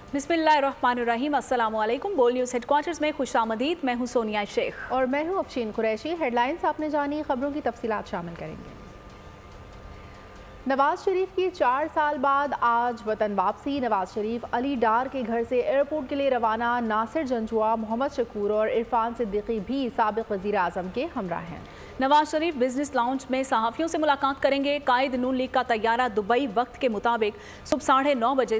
बिस्मिल्लाहिर्रहमानिर्रहीम। अस्सलामुअलैकुम। बोल न्यूज़ हेडक्वार्टर्स में खुशामदीद। मैं हूँ सोनिया शेख और मैं हूँ अफशीन कुरैशी। हेडलाइंस आपने जानी, खबरों की तफसीलात शामिल करेंगे। नवाज शरीफ की 4 साल बाद आज वतन वापसी। नवाज शरीफ अली डार के घर से एयरपोर्ट के लिए रवाना। नासिर जंजुआ, मोहम्मद शकूर और इरफान सिद्दीकी भी साबिक वज़ीर आज़म के हमरा हैं। नवाज शरीफ बिजनेस लाउंज में सहाफ़ियों से मुलाकात करेंगे। कायद नून लीग का तैयारा दुबई वक्त के मुताबिक सुबह 9:30 बजे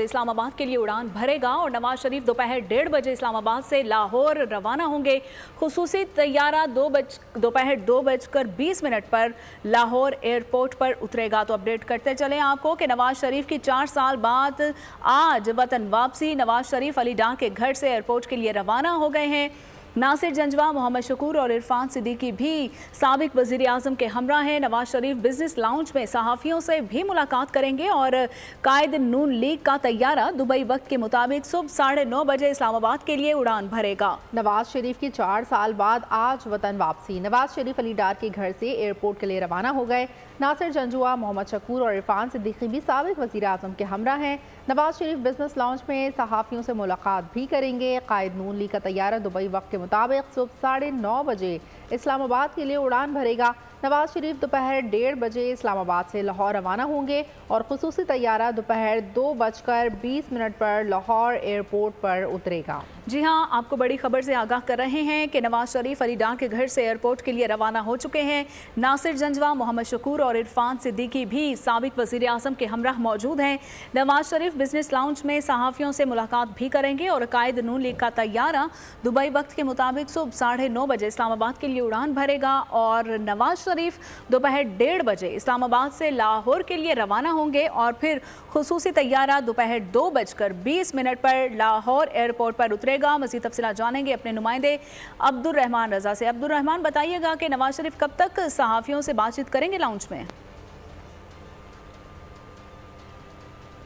इस्लामाबाद के लिए उड़ान भरेगा और नवाज शरीफ दोपहर 1:30 बजे इस्लामाबाद से लाहौर रवाना होंगे। खुसूसी तैयारा दोपहर 2:20 पर लाहौर एयरपोर्ट पर उतरेगा। तो अपडेट करते चलें आपको कि नवाज शरीफ की 4 साल बाद आज वतन वापसी। नवाज शरीफ अली डार के घर से एयरपोर्ट के लिए रवाना हो गए हैं। नासिर जंजवा, मोहम्मद शकूर और इरफान सिद्दीकी भी साबिक वज़ीर आज़म के हमरा हैं। नवाज शरीफ बिजनेस लाउंज में सहाफ़ियों से भी मुलाकात करेंगे और कायद नून लीग का तैयारा दुबई वक्त के मुताबिक सुबह 9:30 बजे इस्लामाबाद के लिए उड़ान भरेगा। नवाज शरीफ की 4 साल बाद आज वतन वापसी। नवाज शरीफ अली डार के घर से एयरपोर्ट के लिए रवाना हो गए। नासिर जंजुआ, मोहम्मद शकूर और इरफान सिद्दीकी भी साबिक वज़ीर आज़म के हमरा हैं। नवाज शरीफ बिजनेस लाउंज में सहाफ़ियों से मुलाकात भी करेंगे। कायद नून लीग का तैयारा दुबई वक्त के मुताबिक सुबह 9:30 बजे इस्लामाबाद के लिए उड़ान भरेगा। नवाज शरीफ दोपहर 1:30 बजे इस्लामाबाद से लाहौर रवाना होंगे और खुसूसी तैयारा दोपहर 2:20 पर लाहौर एयरपोर्ट पर उतरेगा। जी हाँ, आपको बड़ी खबर से आगाह कर रहे हैं कि नवाज शरीफ अली डार के घर से एयरपोर्ट के लिए रवाना हो चुके हैं। नासिर जंजवा, मोहम्मद शकूर और इरफान सिद्दीकी भी साबिक वज़ीर आज़म के हमराह मौजूद हैं। नवाज शरीफ बिजनेस लाउंज में सहाफ़ियों से मुलाकात भी करेंगे और कायद नून लीग का तैयारा दुबई वक्त के मुताबिक सुबह 9:30 बजे इस्लामाबाद के लिए उड़ान भरेगा और नवाज शरीफ दोपहर 1:30 बजे इस्लामाबाद से लाहौर के लिए रवाना होंगे और फिर खुसूसी तैयारा दोपहर 2:20 पर लाहौर एयरपोर्ट पर उतरेगा। मज़ीद तफसीलात जानेंगे अपने नुमाइंदे अब्दुल रहमान रजा से। अब्दुल रहमान, बताइएगा कि नवाज शरीफ कब तक सहाफ़ियों से बातचीत करेंगे लाउंज में?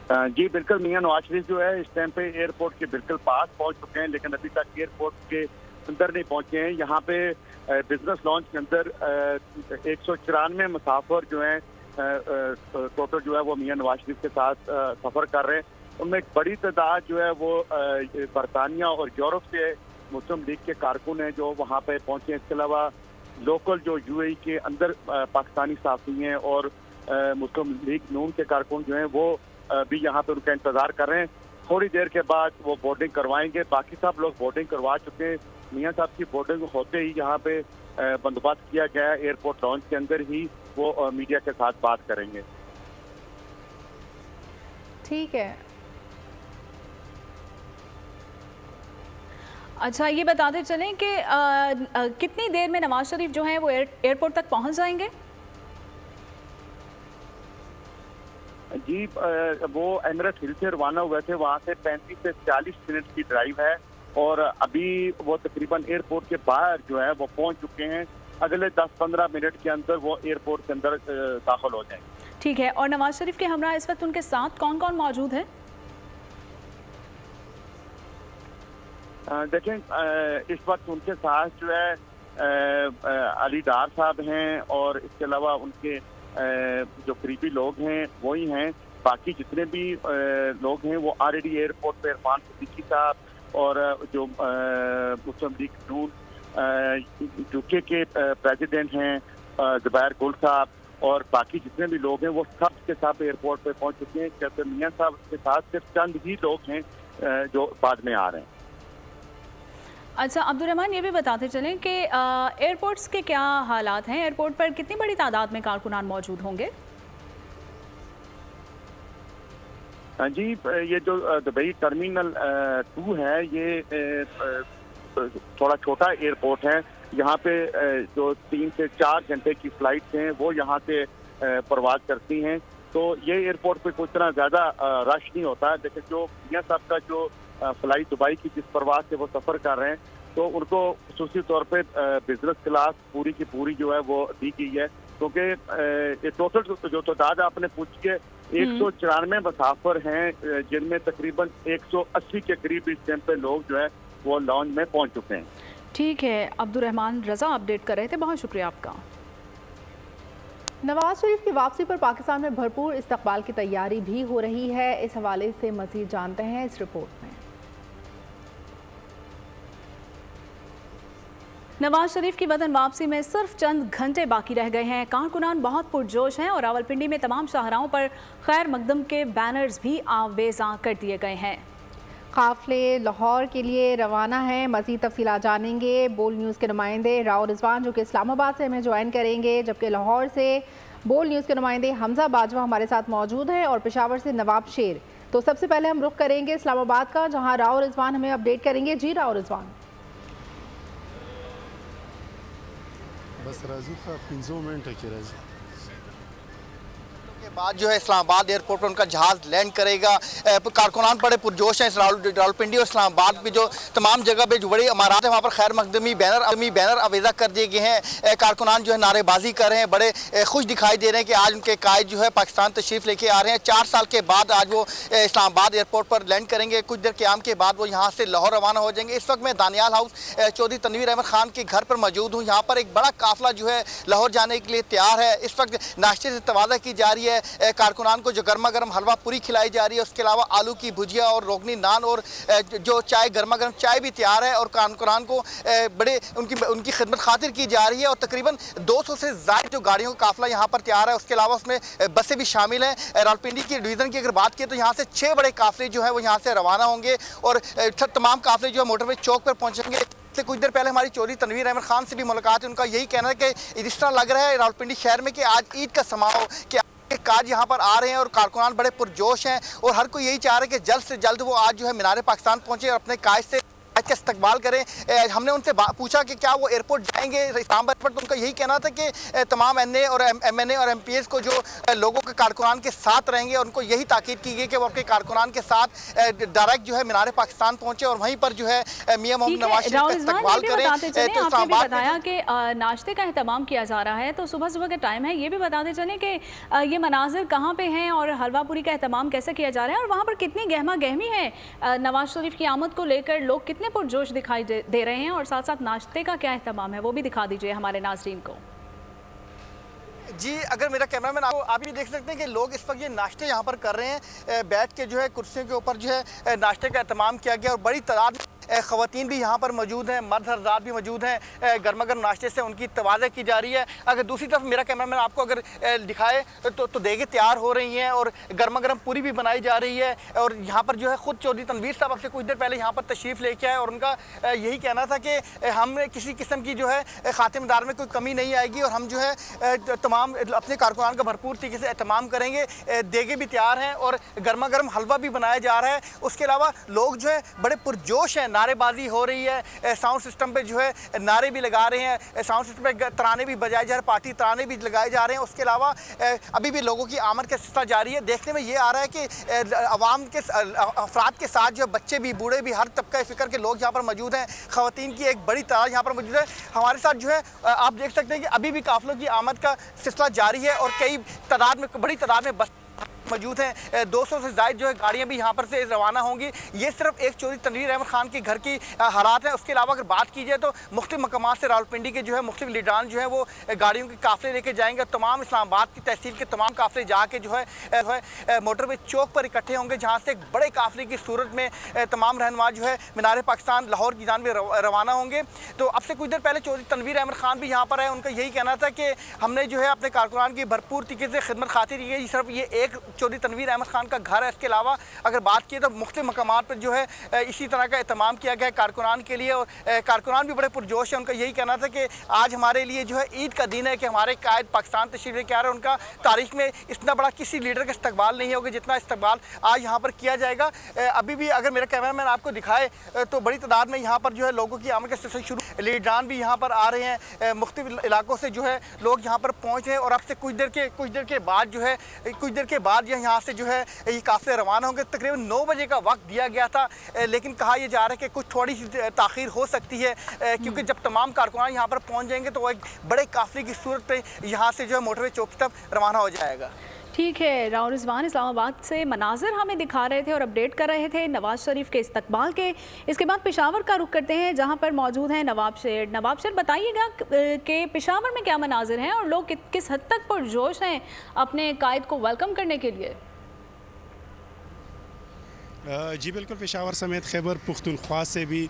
जी बिल्कुल, मियां नवाज शरीफ जो है इस टाइम पे एयरपोर्ट के बिल्कुल पास पहुंच चुके हैं, लेकिन अभी तक एयरपोर्ट के अंदर नहीं पहुंचे हैं। यहाँ पे बिजनेस लॉन्च के अंदर 194 मुसाफिर जो हैं टोटल जो है वो मियां नवाज शरीफ के साथ सफ़र कर रहे हैं। उनमें एक बड़ी तादाद जो है वो बरतानिया और यूरोप से मुस्लिम लीग के कारकुन हैं जो वहाँ पे पहुँचे हैं। इसके अलावा लोकल जो यूएई के अंदर पाकिस्तानी साथी हैं और मुस्लिम लीग नून के कारकुन जो हैं वो भी यहाँ पे उनका इंतजार कर रहे हैं। थोड़ी देर के बाद वो बोर्डिंग करवाएंगे। बाकी सब लोग बोर्डिंग करवा चुके हैं। मियां साहब की बोर्डिंग होते ही यहाँ पे बंदोबस्त किया गया है। एयरपोर्ट लॉन्च के अंदर ही वो मीडिया के साथ बात करेंगे। ठीक है। अच्छा, ये बताते चलें कि कितनी देर में नवाज शरीफ जो हैं वो एयरपोर्ट तक पहुंच जाएंगे? जी वो एमिरेट्स हिल से रवाना हुए थे। वहाँ से 35 से 40 मिनट की ड्राइव है और अभी वो तकरीबन एयरपोर्ट के बाहर जो है वो पहुंच चुके हैं। अगले 10-15 मिनट के अंदर वो एयरपोर्ट के अंदर दाखिल हो जाएंगे। ठीक है। और नवाज शरीफ के हमरा इस वक्त उनके साथ कौन कौन मौजूद है? देखें, इस वक्त उनके साथ जो है अली डार साहब हैं और इसके अलावा उनके जो करीबी लोग हैं वही हैं। बाकी जितने भी लोग हैं वो ऑलरेडी एयरपोर्ट पे इरफान सिद्दीकी साहब और जो मुस्लिम लीग नून यूके के प्रेसिडेंट हैं जुबैर गुल साहब और बाकी जितने भी लोग हैं वो सब के सब एयरपोर्ट पे पहुंच चुके हैं। जैसे मियां साहब के साथ सिर्फ चंद ही लोग हैं जो बाद में आ रहे हैं। अच्छा अब्दुल रहमान, ये भी बताते चलें कि एयरपोर्ट्स के क्या हालात हैं? एयरपोर्ट पर कितनी बड़ी तादाद में कारकुनान मौजूद होंगे? जी, ये जो दुबई टर्मिनल 2 है ये थोड़ा छोटा एयरपोर्ट है। यहाँ पे जो 3 से 4 घंटे की फ्लाइट्स हैं वो यहाँ से परवाज करती हैं। तो ये एयरपोर्ट पे कोई इतना ज़्यादा रश नहीं होता। लेकिन जो मियां साहब का जो फ्लाइट दुबई की जिस परवाज से वो सफ़र कर रहे हैं तो उनको खुसूसी तौर पे बिजनेस क्लास पूरी की पूरी जो है वो दी गई है, क्योंकि टोटल जो तादाद आपने पूछ के 194 मुसाफिर हैं जिनमें तकरीबन 180 के करीब इस टाइम पे लोग जो है वो लॉन्च में पहुंच चुके हैं। ठीक है, अब्दुल रहमान रजा अपडेट कर रहे थे, बहुत शुक्रिया आपका। नवाज शरीफ की वापसी पर पाकिस्तान में भरपूर इस्तकबाल की तैयारी भी हो रही है। इस हवाले से मज़ीद जानते हैं इस रिपोर्ट में। नवाज शरीफ की वतन वापसी में सिर्फ चंद घंटे बाकी रह गए हैं। कारकुनान बहुत पुरजोश हैं और रावलपिंडी में तमाम शाहराहों पर खैर मकदम के बैनर्स भी आवेज़ा कर दिए गए हैं। काफिले लाहौर के लिए रवाना है। मज़ीद तफसीलात जानेंगे बोल न्यूज़ के नुमाइंदे राव रिजवान जो कि इस्लामाबाद से हमें ज्वाइन करेंगे, जबकि लाहौर से बोल न्यूज़ के नुमाइंदे हमजा बाजवा हमारे साथ मौजूद हैं और पेशावर से नवाब शेर। तो सबसे पहले हम रुख करेंगे इस्लामाबाद का, जहाँ राव रिजवान हमें अपडेट करेंगे। जी राव रिजवान। बस राजी था 5 मिनट है कि राजी के बाद जो है इस्लामाबाद एयरपोर्ट पर उनका जहाज लैंड करेगा। कारकुनान बड़े पुरजोश हैं। रावलपिंडी और इस्लामाबाद में जो तमाम जगह पे जो बड़ी इमारत है वहाँ पर खैर मकदमी बैनर आवेज़ा कर दिए गए हैं। कारकुनान जो है नारेबाजी कर रहे हैं, बड़े खुश दिखाई दे रहे हैं कि आज उनके कायद जो है पाकिस्तान तशरीफ़ लेके आ रहे हैं। 4 साल के बाद आज वो इस्लामाबाद एयरपोर्ट पर लैंड करेंगे। कुछ देर क़याम के बाद वो यहाँ से लाहौर रवाना हो जाएंगे। इस वक्त मैं दानियाल हाउस चौधरी तनवीर अहमद खान के घर पर मौजूद हूँ। यहाँ पर एक बड़ा काफिला जो है लाहौर जाने के लिए तैयार है। इस वक्त नाश्ते से तवाज़ा की जा रही है। कारकुनान को जो गर्मा गर्म हलवा पूरी खिलाई जा रही है, उसके अलावा आलू की भुजिया और रोगनी नान और जो चाय गर्मा गर्म चाय भी तैयार है और कारकुनान को बड़े उनकी खिदमत खातिर की जा रही है। और तकरीबन 200 से ज़ायद जो गाड़ियों का काफिला यहाँ पर तैयार है। उसके अलावा उसमें बसें भी शामिल हैं। रावलपिंडी की डिवीज़न की अगर बात करें तो यहाँ से 6 बड़े काफिले जो है वो यहाँ से रवाना होंगे और तमाम काफिले जो है मोटरवे चौक पर पहुँचेंगे। से कुछ देर पहले हमारी चौधरी तनवीर अहमद खान से भी मुलाकात है। उनका यही कहना है कि इस तरह लग रहा है रावलपिंडी शहर में कि आज ईद का समारोह कि काज यहाँ पर आ रहे हैं और कारकुनान बड़े पुरजोश हैं और हर कोई यही चाह रहा है कि जल्द से जल्द वो आज जो है मीनार पाकिस्तान पहुँचे और अपने काज से आज का इस्तकबाल करें। हमने उनसे पूछा कि क्या वो एयरपोर्ट जाएंगे इस्लामाबाद पर, तो उनका यही कहना था कि तमाम NA और MNA और MPs को जो लोगों के कारकुनान के साथ रहेंगे और उनको यही ताकीद की गई कि वो अपने कारकुनान के साथ डायरेक्ट जो है मीनार पाकिस्तान पहुंचे और वहीं पर जो है मियां मोहम्मद नवाज शरीफ का इस्तकबाल करें। आपने भी बताया कि नाश्ते का एहतमाम किया जा रहा है, तो सुबह सुबह का टाइम है, ये भी बताते चलें कि ये मनाजिर कहाँ पे हैं और हलवा पूरी का एहतमाम कैसे किया जा रहा है और वहाँ पर कितनी गहमा गहमी है नवाज शरीफ की आमद को लेकर, लोग कितने पुरजोश दिखाई दे रहे हैं और साथ साथ नाश्ते का क्या एहतमाम है वो भी दिखा दीजिए हमारे नाज़रीन को। जी अगर मेरा कैमरामैन आप भी देख सकते हैं कि लोग इस वक्त ये नाश्ते यहाँ पर कर रहे हैं। बैठ के जो है कुर्सियों के ऊपर जो है नाश्ते का एहतमाम किया गया और बड़ी तादाद ख़वातीन भी यहाँ पर मौजूद हैं, मर्द हज़रात भी मौजूद हैं। गर्मा गर्म नाश्ते से उनकी तवाज़ा की जा रही है। अगर दूसरी तरफ मेरा कैमरामैन आपको अगर दिखाए तो देगे तैयार हो रही हैं और गर्मा गर्म पूरी भी बनाई जा रही है। और यहाँ पर जो है ख़ुद चौधरी तनवीर साहब आपसे कुछ देर पहले यहाँ पर तशरीफ़ लेके आए और उनका यही कहना था कि हमें किसी किस्म की जो है ख़ातिमदार में कोई कमी नहीं आएगी और हम जो है तमाम अपने कारकुनान का भरपूर तरीके से एहतमाम करेंगे। देगे भी तैयार हैं और गर्मा गर्म हलवा भी बनाया जा रहा है। उसके अलावा लोग जो है बड़े पुरजोश हैं, नारेबाजी हो रही है। साउंड सिस्टम पे जो है नारे भी लगा रहे हैं, साउंड सिस्टम पे तराने भी बजाए जा रहे हैं, पार्टी तराने भी लगाए जा रहे हैं। उसके अलावा अभी भी लोगों की आमद का सिलसिला जारी है। देखने में ये आ रहा है कि अवाम के अफराद के साथ जो बच्चे भी, बूढ़े भी, हर तबका फ़िक्र के लोग यहाँ पर मौजूद हैं। ख़वातीन की एक बड़ी तादाद यहाँ पर मौजूद है। हमारे साथ जो है आप देख सकते हैं कि अभी भी काफ़िलों की आमद का सिलसिला जारी है और कई तादाद में, बड़ी तादाद में बस मौजूद हैं। 200 से ज़ायद जो है गाड़ियाँ भी यहाँ पर से रवाना होंगी। ये सिर्फ एक चौधरी तनवीर अहमद खान के घर की हालात हैं। उसके अलावा अगर बात की जाए तो मुख्तलिफ मकामात से रावलपिंडी के जो है मुख्तलिफ लीडरान जो है वो गाड़ियों के काफ़िले लेके जाएंगे। तमाम इस्लामाबाद की तहसील के तमाम काफ़िले जाके जो है मोटरवे चौक पर इकट्ठे होंगे, जहाँ से एक बड़े काफ़िले की सूरत में तमाम रहनुमा जो है मीनार पाकिस्तान लाहौर की जानिब रवाना होंगे। तो अब से कुछ देर पहले चौधरी तनवीर अहमद खान भी यहाँ पर आए। उनका यही कहना था कि हमने जो है अपने कारकुनान की भरपूर तरीके से खिदमत खातिर की है। सिर्फ ये एक चौधरी तनवीर अहमद खान का घर है। इसके अलावा अगर बात की तो मुख्तलिफ मकामात पर जो है इसी तरह का एहतमाम किया गया है कारकुनान के लिए और कारकुनान भी बड़े पुरजोश है। उनका यही कहना था कि आज हमारे लिए जो है ईद का दिन है कि हमारे कायद पाकिस्तान तशरीफ़ लेके आ रहे हैं। उनका तारीख में इतना बड़ा किसी लीडर का इस्तकबाल नहीं होगा जितना इस्तकबाल आज यहाँ पर किया जाएगा। अभी भी अगर मेरा कैमरामैन आपको दिखाए तो बड़ी तादाद में यहाँ पर जो है लोगों की आमद का सिलसिला शुरू, लीडरान भी यहाँ पर आ रहे हैं। मुख्तलिफ इलाकों से जो है लोग यहाँ पर पहुँचे हैं और अब से कुछ देर के बाद जो है यहाँ से जो है ये काफ़िले रवाना होंगे। तकरीबन 9 बजे का वक्त दिया गया था, लेकिन कहा यह जा रहा है कि कुछ थोड़ी सी ताख़ीर हो सकती है क्योंकि जब तमाम कारकुनान यहाँ पर पहुँच जाएंगे तो वो एक बड़े काफ़िले की सूरत पे यहाँ से जो है मोटरवे चौक की तरफ रवाना हो जाएगा। ठीक है, राव रिजवान इस्लामाबाद से मनाजिर हमें दिखा रहे थे और अपडेट कर रहे थे नवाज शरीफ के इस्तकबाल के। इसके बाद पेशावर का रुख करते हैं जहां पर मौजूद हैं नवाब शेर। नवाब शेर, बताइएगा कि पेशावर में क्या मनाजिर हैं और लोग किस हद तक पुरजोश हैं अपने कायद को वेलकम करने के लिए? जी बिल्कुल, पेशावर समेत खैबर पुख्तनख्वा से भी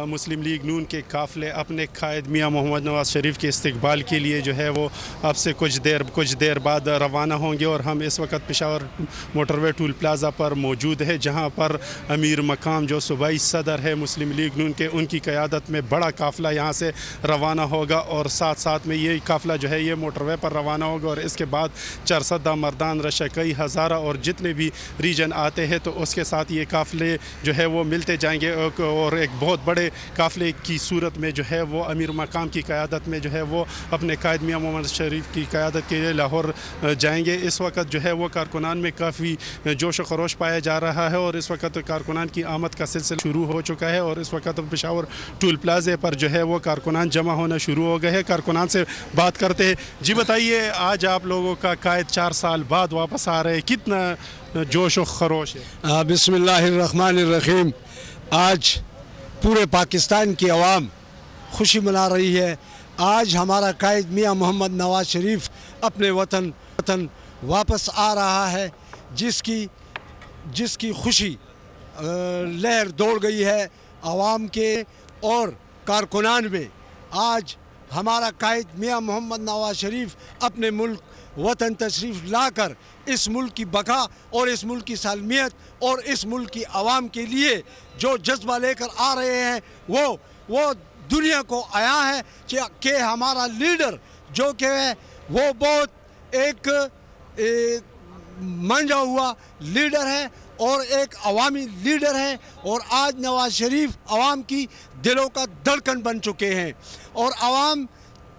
मुस्लिम लीग नून के काफ़िले अपने कायद मियां मोहम्मद नवाज शरीफ के इस्तकबाल के लिए जो है वो अब से कुछ देर बाद रवाना होंगे। और हम इस वक्त पेशावर मोटरवे टूल प्लाज़ा पर मौजूद है, जहां पर अमीर मकाम जो सूबाई सदर है मुस्लिम लीग नून के, उनकी क़यादत में बड़ा काफ़िला यहाँ से रवाना होगा। और साथ साथ में ये काफ़िला जो है ये मोटरवे पर रवाना होगा और इसके बाद चरसदा, मर्दान, रशकई, हज़ारा और जितने भी रीजन आते हैं तो उसके साथ ये काफ़िले जो है वो मिलते जाएंगे। और एक बहुत बड़े काफ़िले की सूरत में जो है वो अमीर मकाम की क़यादत में जो है वो अपने कायद मियां मोहम्मद शरीफ की क़यादत के लिए लाहौर जाएंगे। इस वक्त जो है वो कारकुनान में काफ़ी जोश खरोश पाया जा रहा है और इस वक्त कारकुनान की आमद का सिलसिला शुरू हो चुका है। और इस वक्त पेशावर टूल प्लाज़े पर जो है वो कारकुनान जमा होना शुरू हो गए हैं। कारकुनान से बात करते हैं। जी बताइए, आज आप लोगों का कायद 4 साल बाद वापस आ रहे हैं, कितना जोश और खरोश है? बिस्मिल्लाहिर्रहमानिर्रहीम। आज पूरे पाकिस्तान की आवाम खुशी मना रही है। आज हमारा कायद मियां मोहम्मद नवाज शरीफ अपने वतन वापस आ रहा है, जिसकी खुशी लहर दौड़ गई है आवाम के और कारकुनान में। आज हमारा कायद मियां मोहम्मद नवाज शरीफ अपने मुल्क वतन तशरीफ़ लाकर इस मुल्क की बका और इस मुल्क की सालमियत और इस मुल्क की आवाम के लिए जो जज्बा लेकर आ रहे हैं वो दुनिया को आया है कि हमारा लीडर जो कि वो बहुत एक मंजा हुआ लीडर है और एक अवामी लीडर है। और आज नवाज शरीफ अवाम की दिलों का धड़कन बन चुके हैं। और अवाम,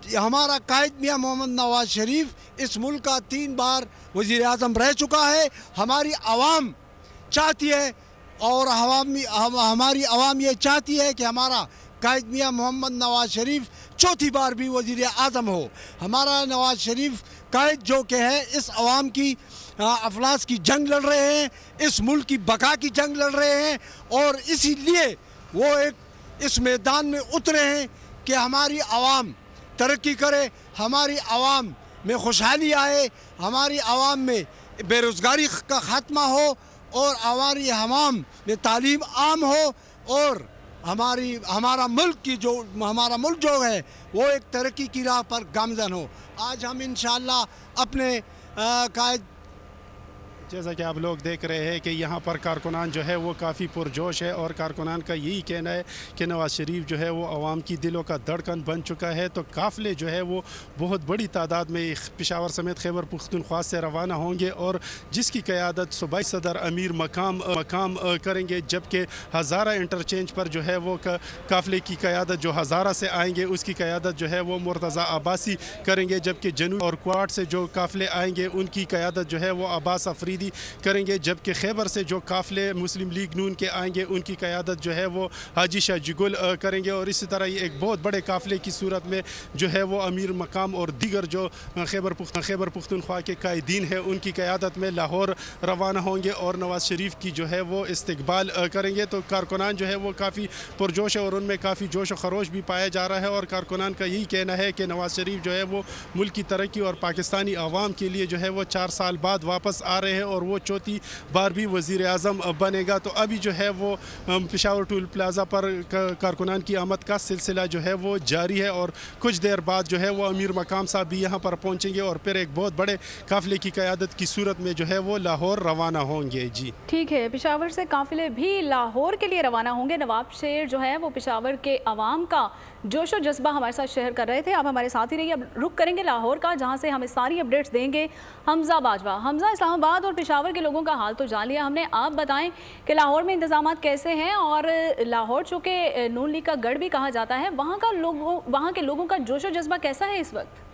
हमारा कायद मियां मोहम्मद नवाज शरीफ इस मुल्क का 3 बार वज़ीर आज़म रह चुका है। हमारी आवाम चाहती है और हमारी आवाम ये चाहती है कि हमारा कायद मियां मोहम्मद नवाज शरीफ 4थी बार भी वज़ीर आज़म हो। हमारा नवाज शरीफ कायद जो कि है इस आवाम की अफलास की जंग लड़ रहे हैं, इस मुल्क की बका की जंग लड़ रहे हैं। और इसीलिए वो एक इस मैदान में उतरे हैं कि हमारी आवाम तरक्की करे, हमारी आवाम में खुशहाली आए, हमारी आवाम में बेरोज़गारी का ख़ात्मा हो और हमारी आवाम में तालीम आम हो और हमारा मुल्क जो है वो एक तरक्की की राह पर गामज़न हो। आज हम इंशाअल्लाह अपने कायद, जैसा कि आप लोग देख रहे हैं कि यहाँ पर कारकुनान जो है वो काफ़ी पुरजोश है और कारकुनान का यही कहना है कि नवाज शरीफ जो है वो आवाम की दिलों का धड़कन बन चुका है। तो काफ़िले जो है वो बहुत बड़ी तादाद में पेशावर समेत खैबर पुख्तनख्वा से रवाना होंगे और जिसकी क़यादत सूबाई सदर अमीर मकाम करेंगे। जबकि हज़ारा इंटरचेंज पर जो है वो काफ़िले की क़यादत जो हज़ारा से आएंगे उसकी क़यादत जो है वो मुर्तज़ा अब्बासी करेंगे। जबकि जनूब और क्वाड से जो काफ़िले आएंगे उनकी क़यादत जो है वो अब्बास अफरीदी करेंगे। जबकि खैबर से जो काफ़िले मुस्लिम लीग नून के आएंगे उनकी क़यादत जो है वो हाजी शाह जिगुल करेंगे। और इसी तरह ये एक बहुत बड़े काफ़िले की सूरत में जो है वो अमीर मकाम और दीगर जो खैबर पुख्तनख्वा के कायदीन हैं उनकी क़यादत में लाहौर रवाना होंगे और नवाज शरीफ की जो है वो इस्तकबाल करेंगे। तो कारकुनान जो है वो काफ़ी पुरजोश है और उनमें काफ़ी जोश व खरोश भी पाया जा रहा है। और कारकुनान का यही कहना है कि नवाज शरीफ जो है वो मुल्क की तरक्की और पाकिस्तानी आवाम के लिए जो है वो 4 साल बाद वापस आ रहे हैं और वो 4थी बार भी वज़ीर आज़म बनेगा। तो अभी जो है वो पेशावर टूल प्लाज़ा पर कारकुनान की आमद का सिलसिला जो है वो जारी है और कुछ देर बाद जो है वो अमीर मकाम साहब भी यहाँ पर पहुँचेंगे और फिर एक बहुत बड़े काफ़िले की क़यादत की सूरत में जो है वो लाहौर रवाना होंगे। जी ठीक है, पेशावर से काफ़िले भी लाहौर के लिए रवाना होंगे। नवाब शेर जो है वो पेशावर के अवाम का जोश और जज्बा हमारे साथ शेयर कर रहे थे। आप हमारे साथ ही रहिए। अब रुख करेंगे लाहौर का, जहाँ से हमें सारी अपडेट्स देंगे हमजा बाजवा। हमजा, इस्लामाबाद और पेशावर के लोगों का हाल तो जान लिया हमने, आप बताएं कि लाहौर में इंतजाम कैसे हैं और लाहौर चूँकि नून लीग का गढ़ भी कहा जाता है, वहाँ के लोगों का जोश और जज्बा कैसा है इस वक्त?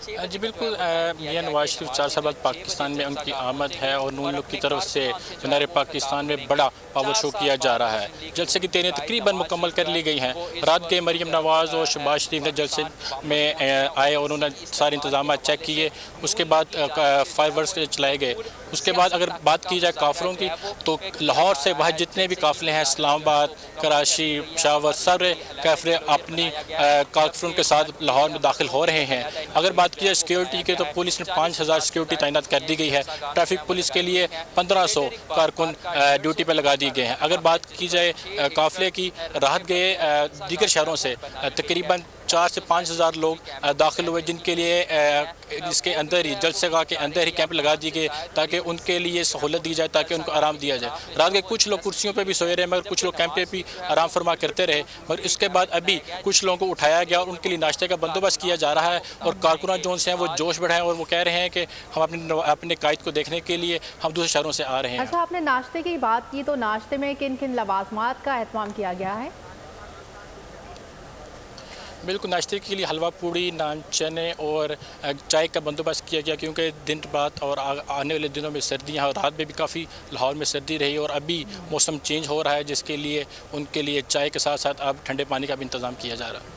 जी बिल्कुल, मियां नवाज शरीफ 4 साल बाद पाकिस्तान में उनकी आमद है और नून लीग की तरफ से मीनार पाकिस्तान में बड़ा पावर शो किया जा रहा है। जलसे की तैयारियां तकरीबन मुकम्मल कर ली गई हैं। रात के मरीम नवाज और शहबाज शरीफ ने जलसे में आए और उन्होंने सारे इंतजाम चेक किए। उसके बाद फायरवर्क्स चलाए गए। उसके बाद अगर बात की जाए काफिलों की, तो लाहौर से वह जितने भी काफिले हैं, इस्लामाबाद, कराची, पेशावर, सारे काफिले अपनी काफिलों के साथ लाहौर में दाखिल हो रहे हैं। अगर बात की जाए सिक्योरिटी के, तो पुलिस ने 5000 सिक्योरिटी तैनात कर दी गई है। ट्रैफिक पुलिस के लिए 1500 कारकुन ड्यूटी पर लगा दिए गए हैं। अगर बात की जाए काफिले की, राहत गए दीगर शहरों से तकरीबन 4 से 5000 लोग दाखिल हुए, जिनके लिए इसके अंदर ही जलसेगाह के अंदर ही कैंप लगा दिए गए ताकि उनके लिए सहूलत दी जाए, ताकि उनको आराम दिया जाए। रात के कुछ लोग कुर्सियों पे भी सोए रहे, मगर कुछ लोग कैंप पे भी आराम फरमा करते रहे। मगर इसके बाद अभी कुछ लोगों को उठाया गया और उनके लिए नाश्ते का बंदोबस्त किया जा रहा है। और कारकुनान जो हैं वो जोश बढ़ाएं और वो कह रहे हैं कि हम अपने कायद को देखने के लिए हम दूसरे शहरों से आ रहे हैं। अच्छा, आपने नाश्ते की बात की, तो नाश्ते में किन किन लवाजमात का एहतमाम किया गया है? बिल्कुल, नाश्ते के लिए हलवा पूड़ी, नान, चने और चाय का बंदोबस्त किया गया, क्योंकि दिन रात और आने वाले दिनों में सर्दियाँ हैं और रात में भी काफ़ी लाहौर में सर्दी रही और अभी मौसम चेंज हो रहा है, जिसके लिए उनके लिए चाय के साथ साथ अब ठंडे पानी का भी इंतज़ाम किया जा रहा है।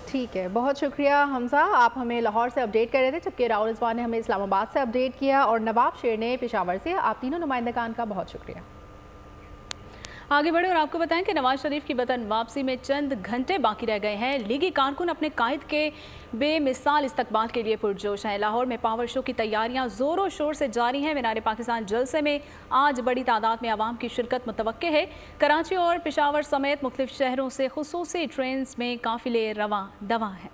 ठीक है, बहुत शुक्रिया हमजा, आप हमें लाहौर से अपडेट कर रहे थे, जबकि राहुल रिजवान ने हमें इस्लामाबाद से अपडेट किया और नवाब शेर ने पेशावर से। आप तीनों नुमाइंदगान का बहुत शुक्रिया। आगे बढ़े और आपको बताएं कि नवाज शरीफ की वतन वापसी में चंद घंटे बाकी रह गए हैं। लीगी कारकुन अपने कायद के बेमिसाल इस्तकबाल के लिए पुरजोश हैं। लाहौर में पावर शो की तैयारियां जोरों शोर से जारी हैं। मीनार पाकिस्तान जलसे में आज बड़ी तादाद में आवाम की शिरकत मुतवक्के है। कराची और पेशावर समेत मुख्तलिफ शहरों से खुसूसी ट्रेन में काफिले रवा दवा हैं।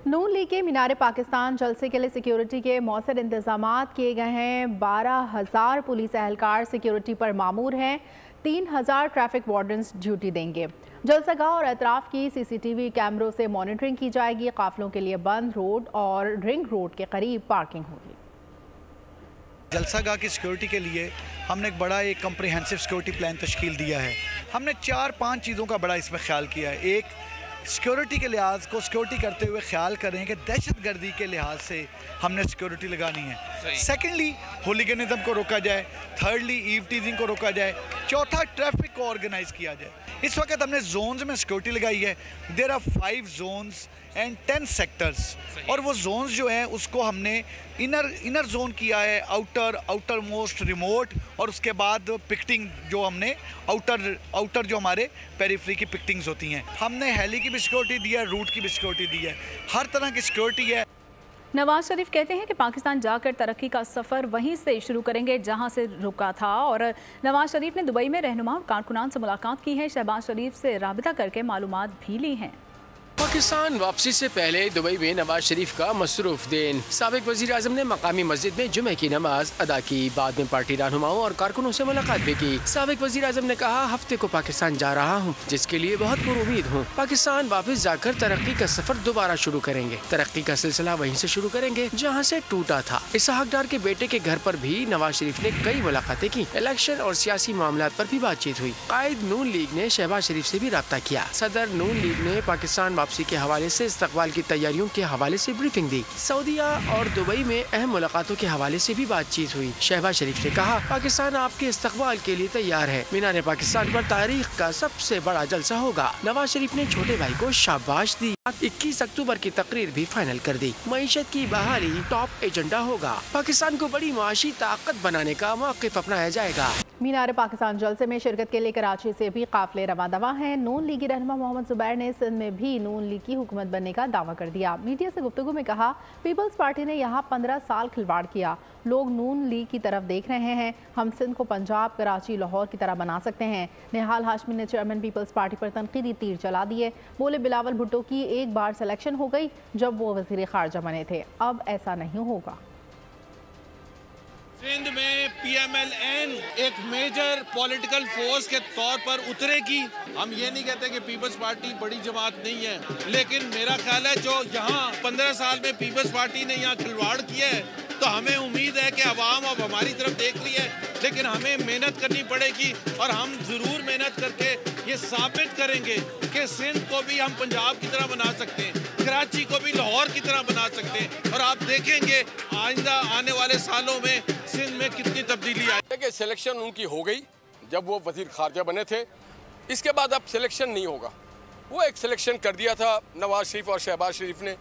नून लीग के मीनार पाकिस्तान जलसे के लिए सिक्योरिटी के मौसर इंतजाम किए गए हैं। 12,000 पुलिस एहलकार सिक्योरिटी पर मामूर हैं। 3,000 ट्रैफिक वार्डन्स ड्यूटी देंगे। जलसागाह और अतराफ की CCTV कैमरों से मॉनिटरिंग की जाएगी। काफिलों के लिए बंद रोड और रिंग रोड के करीब पार्किंग होगी। जलसागाह की सिक्योरिटी के लिए हमने एक कम्प्रिहेंसिव सिक्योरिटी प्लान तश्कील दिया है। हमने 4-5 चीज़ों का बड़ा इसमें ख्याल किया है। एक, सिक्योरिटी के लिहाज को सिक्योरिटी करते हुए ख्याल करें कि दहशतगर्दी के लिहाज से हमने सिक्योरिटी लगानी है। सेकेंडली, होलीगनिज्म को रोका जाए। थर्डली, ईव टीजिंग को रोका जाए। चौथा, ट्रैफिक को ऑर्गेनाइज किया जाए। इस वक्त हमने जोन्स में सिक्योरिटी लगाई है। There are 5 zones and 10 sectors, और वो जोन्स जो हैं उसको हमने इनर जोन किया है, आउटर मोस्ट रिमोट, और उसके बाद पिकटिंग जो हमने आउटर जो हमारे पेरिफेरी की पिकटिंग्स होती हैं। हमने हेली की भी सिक्योरिटी दी है, रूट की भी सिक्योरिटी दी है, हर तरह की सिक्योरिटी है। नवाज शरीफ कहते हैं कि पाकिस्तान जाकर तरक्की का सफ़र वहीं से शुरू करेंगे जहां से रुका था। और नवाज शरीफ ने दुबई में रहनुमा और कारकुनान से मुलाकात की है। शहबाज शरीफ से राबिता करके मालूमात भी ली हैं। पाकिस्तान वापसी से पहले दुबई में नवाज शरीफ का मसरूफ दिन। साबिक वजीर आजम ने मकामी मस्जिद में जुमे की नमाज अदा की। बाद में पार्टी रहनुमाओं और कारकुनों से मुलाकात भी की। साबिक वजीर आजम ने कहा, हफ्ते को पाकिस्तान जा रहा हूँ, जिसके लिए बहुत पुरुमीद हूँ। पाकिस्तान वापस जाकर तरक्की का सफर दोबारा शुरू करेंगे। तरक्की का सिलसिला वहीं से शुरू करेंगे जहाँ से टूटा था। इसहाक डार के बेटे के घर पर भी नवाज शरीफ ने कई मुलाकातें की। इलेक्शन और सियासी मामला पर भी बातचीत हुई। कायद नून लीग ने शहबाज शरीफ से भी राब्ता किया। सदर नून लीग ने पाकिस्तान वापसी के हवाले से इस्तकबाल की तैयारियों के हवाले से ब्रीफिंग दी। सऊदीया और दुबई में अहम मुलाकातों के हवाले से भी बातचीत हुई। शहबाज शरीफ ने कहा, पाकिस्तान आपके इस्तकबाल के लिए तैयार है। मीनार पाकिस्तान पर तारीख का सबसे बड़ा जलसा होगा। नवाज शरीफ ने छोटे भाई को शाबाश दी। 21 अक्टूबर की तकरीर भी फाइनल कर दी। मईशत की बहाली टॉप एजेंडा होगा। पाकिस्तान को बड़ी माशी ताकत बनाने का मौक़िफ़ अपनाया जाएगा। मीनार पाकिस्तान जलसे में शिरकत के लिए कराची से भी काफिले रवा दवा हैं। नून लीगी रहनुमा मोहम्मद जुबैर ने सिंध में भी नून लीग की हुकूमत बनने का दावा कर दिया। मीडिया से गुफ्तगू में कहा, पीपल्स पार्टी ने यहाँ 15 साल खिलवाड़ किया। लोग नून लीग की तरफ देख रहे हैं। हम सिंध को पंजाब, कराची, लाहौर की तरह बना सकते हैं। निहाल हाशमी ने चेयरमैन पीपल्स पार्टी पर तनकीदी तीर चला दिए। बोले, बिलावल भुट्टो की एक बार सिलेक्शन हो गई जब वो वजीर खारजा बने थे, अब ऐसा नहीं होगा। सिंध में PMLN एक मेजर पॉलिटिकल फोर्स के तौर पर उतरेगी। हम ये नहीं कहते कि पीपल्स पार्टी बड़ी जमात नहीं है, लेकिन मेरा ख्याल है जो यहाँ 15 साल में पीपल्स पार्टी ने यहाँ खिलवाड़ किया है, तो हमें उम्मीद है कि अवाम अब हमारी तरफ देख रही है, लेकिन हमें मेहनत करनी पड़ेगी और हम ज़रूर मेहनत करके ये साबित करेंगे कि सिंध को भी हम पंजाब की तरह बना सकते हैं, कराची को भी लाहौर की तरह बना सकते हैं। और आप देखेंगे आइंदा आने वाले सालों में सिंध में कितनी तब्दीली आई। देखिए सिलेक्शन उनकी हो गई जब वो वजीर खारजा बने थे, इसके बाद अब सिलेक्शन नहीं होगा। वो एक सिलेक्शन कर दिया था नवाज शरीफ और शहबाज शरीफ ने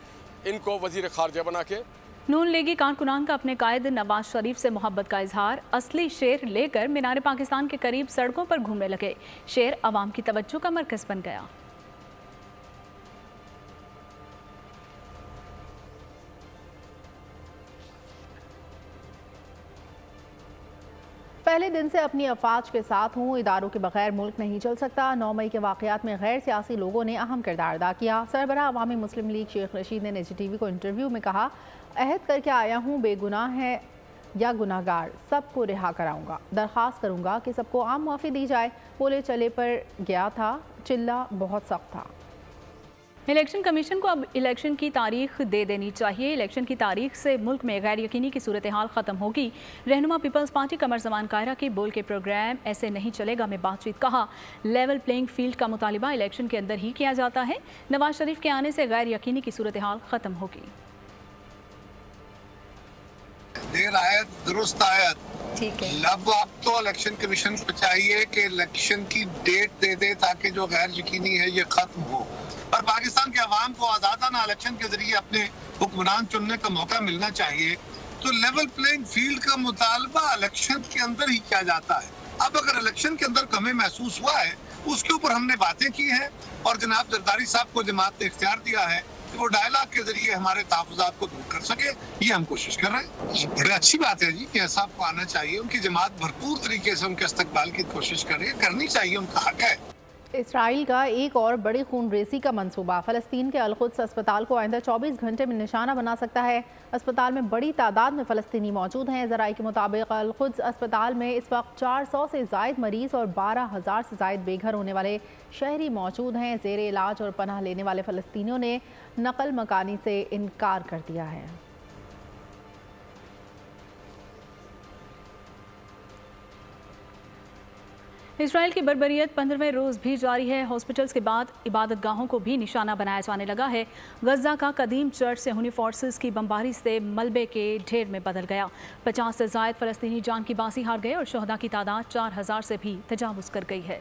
इनको वजीर खारजा बना के। नून लीगी कारकुनान का अपने कायद नवाज शरीफ से मोहब्बत का इजहार, असली शेर लेकर मीनार पाकिस्तान के करीब सड़कों पर घूमने लगे। शेर अवाम की तवज्जो का मरकज बन गया। पहले दिन से अपनी अफवाज के साथ हूँ, इदारों के बगैर मुल्क नहीं चल सकता। 9 मई के वाक़यात में गैर सियासी लोगों ने अहम किरदार अदा किया। सरबराह अवामी मुस्लिम लीग शेख रशीद ने निजी टीवी को इंटरव्यू में कहा, अहद करके आया हूँ बेगुनाह है या गुनाहगार सबको रिहा कराऊंगा। दरख्वास्त करूंगा कि सबको आम मुआफ़ी दी जाए। बोले चले पर गया था, चिल्ला बहुत सख्त था। इलेक्शन कमीशन को अब इलेक्शन की तारीख दे देनी चाहिए। इलेक्शन की तारीख से मुल्क में गैर यकीनी की सूरत हाल ख़त्म होगी। रहनुमा पीपल्स पार्टी कमर जमान कायरा की बोल के प्रोग्राम ऐसे नहीं चलेगा में बातचीत। कहा, लेवल प्लेइंग फील्ड का मुतालिबा इलेक्शन के अंदर ही किया जाता है। नवाज शरीफ के आने से गैर यकीनी की सूरत हाल ख़त्म होगी। देर आयत दुरुस्त आयत, ठीक है। अब तो इलेक्शन कमीशन को चाहिए कि इलेक्शन की डेट दे दे ताकि जो गैर यकीनी है ये खत्म हो और पाकिस्तान के अवाम को आजादाना इलेक्शन के जरिए अपने हुक्मरान चुनने का मौका मिलना चाहिए। तो लेवल प्लेइंग फील्ड का मुतालबा इलेक्शन के अंदर ही किया जाता है। अब अगर इलेक्शन के अंदर कमी महसूस हुआ है उसके ऊपर हमने बातें की हैं और जनाब जरदारी साहब को जमात ने इख्तियार दिया है कि वो डायलॉग के जरिए हमारे तहफ़्फ़ुज़ात को दूर कर सके। ये हम कोशिश कर रहे हैं। बड़ी अच्छी बात है जी कि ऐसा आपको आना चाहिए। उनकी जमात भरपूर तरीके से उनके इस्तकबाल की कोशिश करे, करनी चाहिए, उनका हक है। इसराइल का एक और बड़ी खून रेसी का मंसूबा फ़लस्तीन के अल-कुद्स अस्पताल को आइंदा 24 घंटे में निशाना बना सकता है। अस्पताल में बड़ी तादाद में फ़लस्तीनी मौजूद हैं। ज़राई के मुताबिक अल-कुद्स अस्पताल में इस वक्त 400 से ज़ायद मरीज़ और 12,000 से ज़ायद बेघर होने वाले शहरी मौजूद हैं। ज़ेरे इलाज और पनाह लेने वाले फ़लस्तीनियों ने नकल मकानी से इनकार कर दिया है। इसराइल की बर्बरियत 15वें रोज़ भी जारी है। हॉस्पिटल्स के बाद इबादतगाहों को भी निशाना बनाया जाने लगा है। गजा का कदीम चर्च सेहूनी फोर्सेस की बमबारी से मलबे के ढेर में बदल गया। 50 से ज़ायद फ़लस्तीनी जान की बाजी हार गए और शहदा की तादाद 4000 से भी तजावुज़ कर गई है।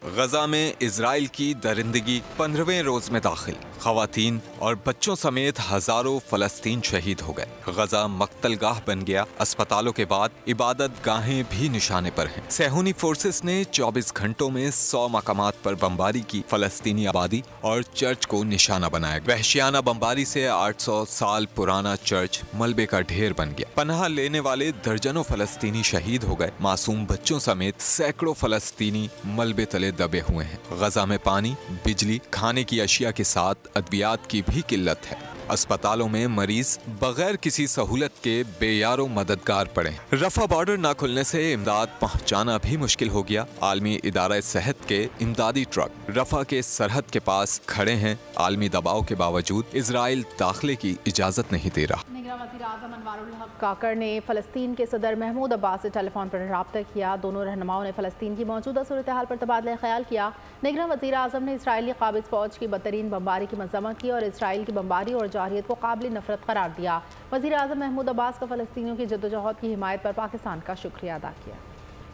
गजा में इजराइल की दरिंदगी 15वें रोज में दाखिल। खवातीन और बच्चों समेत हजारों फलस्तीन शहीद हो गए। गजा मक्तलगाह बन गया। अस्पतालों के बाद इबादत गाहें भी निशाने पर हैं। सेहूनी फोर्सेस ने 24 घंटों में 100 मकामात पर बमबारी की। फलस्तीनी आबादी और चर्च को निशाना बनाया। वहशियाना बमबारी से 800 साल पुराना चर्च मलबे का ढेर बन गया। पनाह लेने वाले दर्जनों फलस्तीनी शहीद हो गए। मासूम बच्चों समेत सैकड़ों फलस्तीनी मलबे तले दबे हुए हैं। गजा में पानी, बिजली, खाने की अशिया के साथ अद्वियात की भी किल्लत है। अस्पतालों में मरीज बगैर किसी सहूलत के बेयारो मददगार पड़े। रफा बॉर्डर न खुलने से इमदाद पहुंचाना भी मुश्किल हो गया। आलमी इदारा सेहत के इमदादी ट्रक रफा के सरहद के पास खड़े हैं। आलमी दबाव के बावजूद इजराइल दाखिले की इजाजत नहीं दे रहा। वज़ीर आज़म अनवारुल हक काकर ने फ़लस्तीन के सदर महमूद अब्बास से टेलीफोन पर रब्ता किया। दोनों रहनुमाओं ने फ़लस्तीन की मौजूदा सूरत हाल पर तबादला ख्याल किया। निगरान वज़ीर आज़म ने इसराइली काबिज़ फ़ौज की बदतरीन बमबारी की मज़म्मत की और इसराइल की बमबारी और जारहियत को काबिल नफ़रत करार दिया। वज़ीर आज़म महमूद अब्बास का फ़लस्तीनियों की जद्दोजहद की हिमायत पर पाकिस्तान का शुक्रिया अदा किया।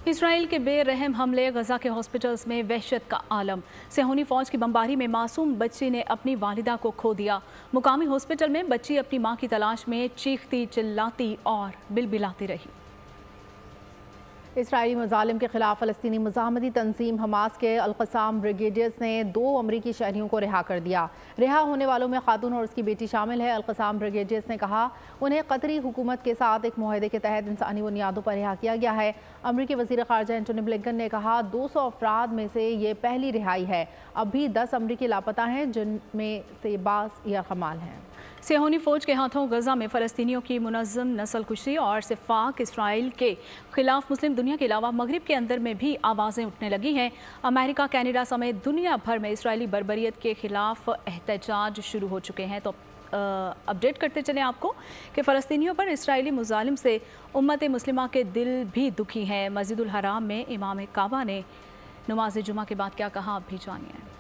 इसराइल के बेरहम हमले, गजा के हॉस्पिटल्स में वहशत का आलम। सेहूनी फौज की बमबारी में मासूम बच्ची ने अपनी वालिदा को खो दिया। मुकामी हॉस्पिटल में बच्ची अपनी मां की तलाश में चीखती चिल्लाती और बिलबिलाती रही। इसराइली मुजालिम के खिलाफ फ़लस्तीनी मुज़ाहमती तंजीम हमास के अल-क़साम ब्रिगेडियर्स ने 2 अमरीकी शहरियों को रिहा कर दिया। रिहा होने वालों में खातून और उसकी बेटी शामिल है। अल-क़साम ब्रिगेडियर्स ने कहा उन्हें कतरी हुकूमत के साथ एक मुआहदे के तहत इंसानी बुनियादों पर रिहा किया गया है। अमरीकी वज़ीर ख़ारजा एंटोनी ब्लिंकन ने कहा 200 अफराद में से ये पहली रिहाई है। अभी 10 अमरीकी लापता हैं जिनमें से बास या कमाल हैं। सेहूनी फ़ौज के हाथों गजा में फ़लस्तीनियों की मुनज़्ज़म नस्ल कुशी और सिफाक इसराइल के खिलाफ मुस्लिम दुनिया के अलावा मगरिब के अंदर में भी आवाज़ें उठने लगी हैं। अमेरिका, कनाडा समेत दुनिया भर में इसराइली बर्बरियत के खिलाफ एहतजाज शुरू हो चुके हैं। तो अपडेट करते चलें आपको कि फ़लस्तीनियों पर इसराइली मुजालिम से उम्मत मुस्लिमा के दिल भी दुखी हैं। मस्जिदुल हराम में इमाम काबा ने नमाज जुमा के बाद क्या कहा, आप भी जानिए।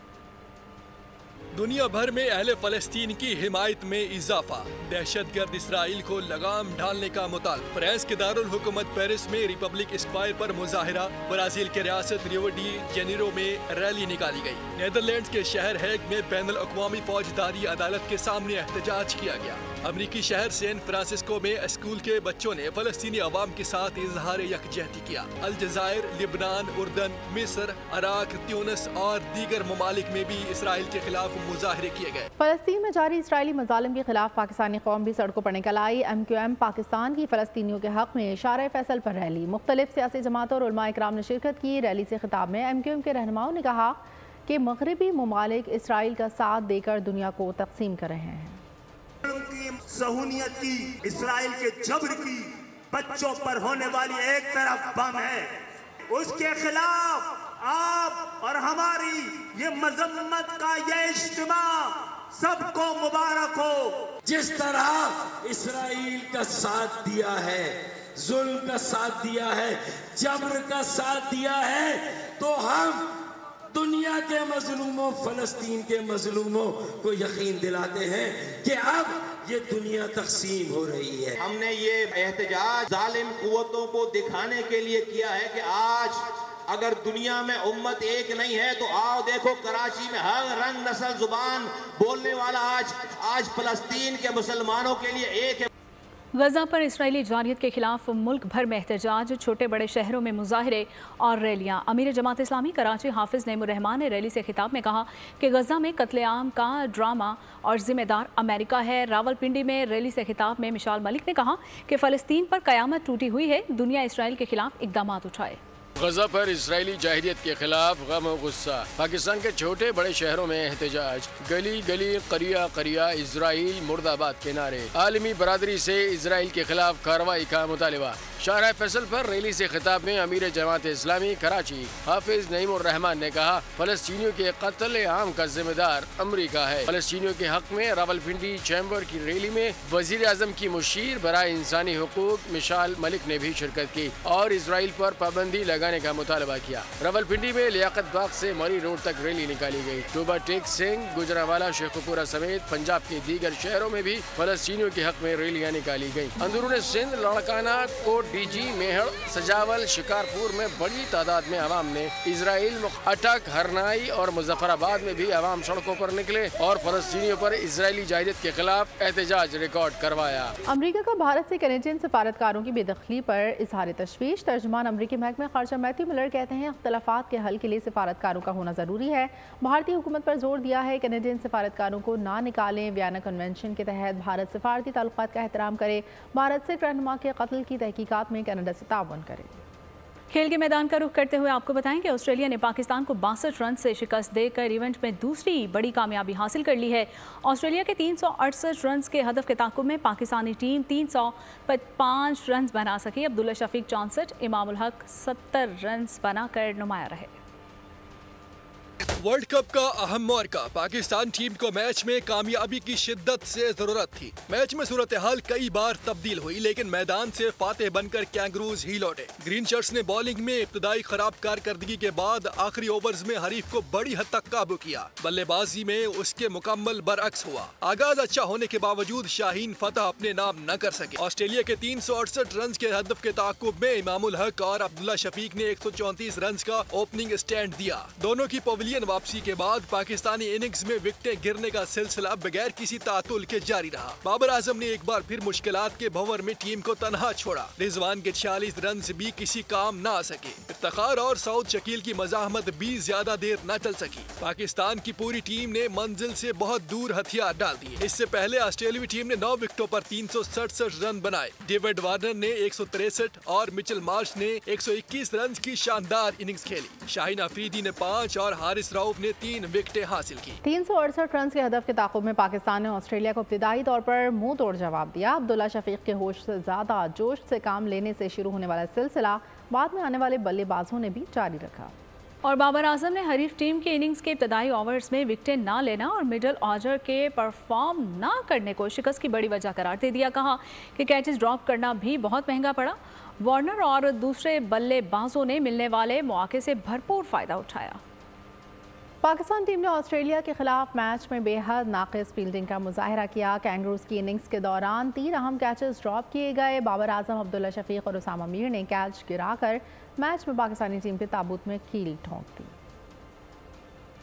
दुनिया भर में अहले फलस्तीन की हिमायत में इजाफा, दहशतगर्द इसराइल को लगाम डालने का मुतालबा। फ्रांस के दारुल हुकूमत पेरिस में रिपब्लिक स्क्वायर पर मुजाहिरा। ब्राजील के रियासत रियो डी जेनेरो में रैली निकाली गई। नीदरलैंड्स के शहर हैग में बैनुल अक़वामी फौजदारी अदालत के सामने एहतजाज किया गया। अमरीकी शहर सैन फ्रांसिस्को में स्कूल के बच्चों ने फलस्तीनी अवाम के साथ इजहार यकजहती किया। अलजायर, लिबनान, उर्दन, मिस्र, इराक, ट्यूनिस और दीगर ममालिक में भी इसराइल के खिलाफ मुजाहरे किए गए। फलस्तीन में जारी इसराइली मजालिम के खिलाफ पाकिस्तानी कौम भी सड़कों पर निकल आई। MQM पाकिस्तान की फलस्तीनियों के हक में इशारा फैसल पर रैली। मुख्तलिफ सियासी जमातों और उलमा इकराम ने शिरकत की। रैली से खिताब में MQM के रहनुमाओं ने कहा कि मगरबी ममालिक इसराइल का साथ देकर दुनिया को तकसीम कर रहे हैं। उनकी सहूलियत की, इसराइल के जबर की, बच्चों पर होने वाली एक तरफ बम है, उसके खिलाफ आप और हमारी ये मजम्मत का ये इज्तिमा सबको मुबारक हो। जिस तरह इसराइल का साथ दिया है, जुल्म का साथ दिया है, जबर का साथ दिया है, तो हम दुनिया के मजलूमों, फलस्तीन के मजलूमों को यकीन दिलाते हैं कि अब ये दुनिया तकसीम हो रही है। हमने ये एहतजाज जालिम कुव्वतों को दिखाने के लिए किया है कि आज अगर दुनिया में उम्मत एक नहीं है तो आओ देखो कराची में हर रंग, नस्ल, जुबान बोलने वाला आज फलस्तीन के मुसलमानों के लिए एक है। गजा पर इसराइली जारियत के खिलाफ मुल्क भर में एहतजाज, छोटे बड़े शहरों में मुजाहरे और रैलियां। अमीर जमात इस्लामी कराची हाफिज नईमुर रहमान ने रैली से खिताब में कहा कि गजा में कत्लेआम का ड्रामा और जिम्मेदार अमेरिका है। रावलपिंडी में रैली से खिताब में मिशाल मलिक ने कहा कि फ़लस्तीन पर क़यामत टूटी हुई है, दुनिया इसराइल के खिलाफ इक़दाम उठाए। गजा पर इसराइली जाहिरियत के खिलाफ गम और गुस्सा। पाकिस्तान के छोटे बड़े शहरों में एहतजाज, गली गली, करिया करिया इसराइल मुर्दाबाद के नारे। आलमी बरादरी से इसराइल के खिलाफ कार्रवाई का मुतालिबा। शाहरा फैसल पर रैली से खिताब में अमीर जमात इस्लामी कराची हाफिज नईमुर रहमान ने कहा फलस्तीनियों के कत्ल आम का जिम्मेदार अमरीका है। फलस्तीनियों के हक में रावलपिंडी चैम्बर की रैली में वजीर आजम की मुशीर बराए इंसानी हुकूक मिशाल मलिक ने भी शिरकत की और इसराइल पर पाबंदी लगाने का मुतालबा किया। रावलपिंडी में लियाकत बाग से मरी रोड तक रैली निकाली गई। टोबा टेक सिंह, गुजरावाला, शेखुपुरा समेत पंजाब के दीगर शहरों में भी फलस्तीनियों के हक में रैलियां निकाली गयी। अंदरून सिंध, लाड़काना, कोट डीजी, मेहड़, सजावल, शिकारपुर में बड़ी तादाद में अवाम ने इसराइल, अटक, हरनाई और मुजफ्फराबाद में भी अवाम सड़कों पर निकले और फलस्तीनियों पर इसराइली जाहिरियत के खिलाफ एहतजाज रिकॉर्ड करवाया। अमरीका का भारत से कैनेडियन सफारतकारों की बेदखली पर इजहार तशवीश। तर्जुमान अमरीकी महकमा खारजा मैथ्यू मिलर कहते हैं इख्तलाफात के हल के लिए सफारतकारों का होना ज़रूरी है। भारतीय हुकूमत पर जोर दिया है कैनेडियन सफारतकारों को ना निकालें। वियना कन्वेंशन के तहत भारत सफारती ताल्लुकात का एहतराम करे। भारत सिख रहनुमा के कत्ल की तहकीकात में कनाडा से ताउन करे। खेल के मैदान का रुख करते हुए आपको बताएं कि ऑस्ट्रेलिया ने पाकिस्तान को 62 रन से शिकस्त देकर इवेंट में दूसरी बड़ी कामयाबी हासिल कर ली है। ऑस्ट्रेलिया के 368 रन के हदफ के ताक़ुब में पाकिस्तानी टीम 305 रन बना सकी। अब्दुल्ला शफीक 64, इमामुल हक 70 रन बनाकर नुमाया रहे। वर्ल्ड कप का अहम मौका। पाकिस्तान टीम को मैच में कामयाबी की शिद्दत से जरूरत थी। मैच में सूरत हाल कई बार तब्दील हुई लेकिन मैदान से फातेह बनकर कैंगरूज ही लौटे। ग्रीन शर्ट्स ने बॉलिंग में इब्तदाई खराब कारकर्दगी के बाद आखिरी ओवर्स में हरीफ को बड़ी हद तक काबू किया। बल्लेबाजी में उसके मुकम्मल बरअक्स हुआ। आगाज अच्छा होने के बावजूद शाहीन फतह अपने नाम न कर सके। ऑस्ट्रेलिया के 368 रन के हदफ के ताकुब में इमामुल हक और अब्दुल्ला शफीक ने 134 रन का ओपनिंग स्टैंड दिया। दोनों की पवेलियन वापसी के बाद पाकिस्तानी इनिंग्स में विकेटें गिरने का सिलसिला बगैर किसी तातुल के जारी रहा। बाबर आजम ने एक बार फिर मुश्किलात के भंवर में टीम को तनहा छोड़ा। रिजवान के 46 रन से भी किसी काम न आ सके। इफ्तिखार और सऊद शकील की मजाहमत भी ज्यादा देर न चल सकी। पाकिस्तान की पूरी टीम ने मंजिल से बहुत दूर हथियार डाल दिए। इससे पहले ऑस्ट्रेलियाई टीम ने 9 विकेटों पर 367 रन बनाए। डेविड वार्नर ने 163 और मिचेल मार्श ने 121 रन की शानदार इनिंग्स खेली। शाहीन अफरीदी ने 5 और हारिस रऊफ ने 3 विकेटें हासिल की। 368 रन के हदफ के ताक़ुब में पाकिस्तान ने ऑस्ट्रेलिया को इब्तिदाई तौर पर मुंह तोड़ जवाब दिया। अब्दुल्ला शफीक के होश से ज्यादा जोश से काम लेने से शुरू होने वाला सिलसिला बाद में आने वाले बल्लेबाजों ने भी जारी रखा। और बाबर आजम ने हरीफ टीम के इनिंग्स के इब्तदाई ओवर्स में विकेटें ना लेना और मिडल ऑर्डर के परफॉर्म ना करने को शिकस्त की बड़ी वजह करार दे दिया। कहा कि कैचेस ड्रॉप करना भी बहुत महंगा पड़ा। वार्नर और दूसरे बल्लेबाजों ने मिलने वाले मौके से भरपूर फ़ायदा उठाया। पाकिस्तान टीम ने ऑस्ट्रेलिया के खिलाफ मैच में बेहद नाक़िस फील्डिंग का मुजाहरा किया। कैंगरूज की इनिंग्स के दौरान 3 अहम कैचेस ड्रॉप किए गए। बाबर आजम, अब्दुल्ला शफीक और उसामा मीर ने कैच गिराकर मैच में पाकिस्तानी टीम के ताबूत में कील ठोंक दी।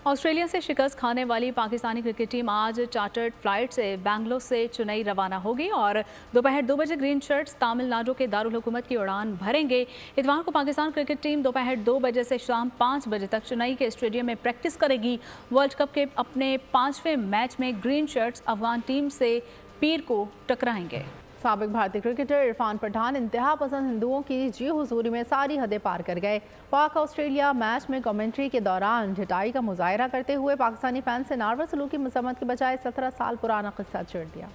ऑस्ट्रेलिया से शिकस्त खाने वाली पाकिस्तानी क्रिकेट टीम आज चार्टर्ड फ्लाइट से बेंगलुरु से चेन्नई रवाना होगी और दोपहर 2 बजे ग्रीन शर्ट्स तमिलनाडु के दारुल हुकूमत की उड़ान भरेंगे। इतवार को पाकिस्तान क्रिकेट टीम दोपहर 2 बजे से शाम 5 बजे तक चेन्नई के स्टेडियम में प्रैक्टिस करेगी। वर्ल्ड कप के अपने 5वें मैच में ग्रीन शर्ट्स अफगान टीम से पीर को टकराएंगे। साबिक भारतीय क्रिकेटर इरफान पठान इंतहा पसंद हिंदुओं की जी हुजूरी में सारी हदें पार कर गए। पाक ऑस्ट्रेलिया मैच में कमेंट्री के दौरान ढिठाई का मुजाहरा करते हुए पाकिस्तानी फैन से नारवा सलूक की मजम्मत के बजाय 17 साल पुराना किस्सा छेड़ दिया।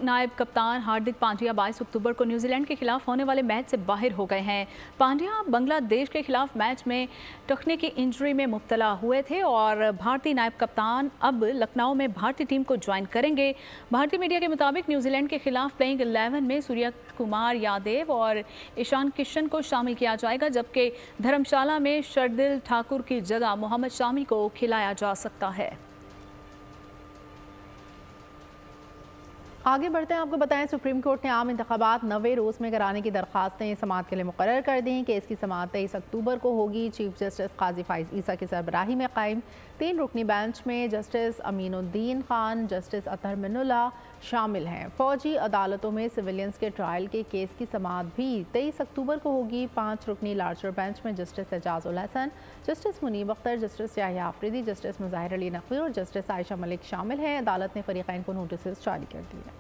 नायब कप्तान हार्दिक पांड्या 22 अक्टूबर को न्यूजीलैंड के खिलाफ होने वाले मैच से बाहर हो गए हैं। पांड्या बांग्लादेश के खिलाफ मैच में टखने की इंजरी में मुब्तला हुए थे और भारतीय नायब कप्तान अब लखनऊ में भारतीय टीम को ज्वाइन करेंगे। भारतीय मीडिया के मुताबिक न्यूजीलैंड के खिलाफ प्लेइंग 11 में सूर्य कुमार यादव और ईशान किशन को शामिल किया जाएगा, जबकि धर्मशाला में शर्दिल ठाकुर की जगह मोहम्मद शामी को खिलाया जा सकता है। आगे बढ़ते हैं, आपको बताएं सुप्रीम कोर्ट ने आम इंतखाबात 90 रोज़ में कराने की दरख्वास्तें समाअत के लिए मुकर्रर कर दी। केस की समाअत 23 अक्टूबर को होगी। चीफ जस्टिस काजी फाइज ईसा की सरबराही में कायम 3 रुकनी बेंच में जस्टिस अमीनुद्दीन खान, जस्टिस अतहर मिनुल्ला शामिल हैं। फौजी अदालतों में सिविलियंस के ट्रायल के केस की समाअत भी 23 अक्टूबर को होगी। 5 रुकनी लार्जर बेंच में justice Ijazul Hasan, justice Munib Akhtar, justice Yahya Afridi, justice Mazahar Ali Naqvi और जस्टिस आयशा मलिक शामिल हैं। अदालत ने फरीक़ैन को नोटिस जारी कर दिए।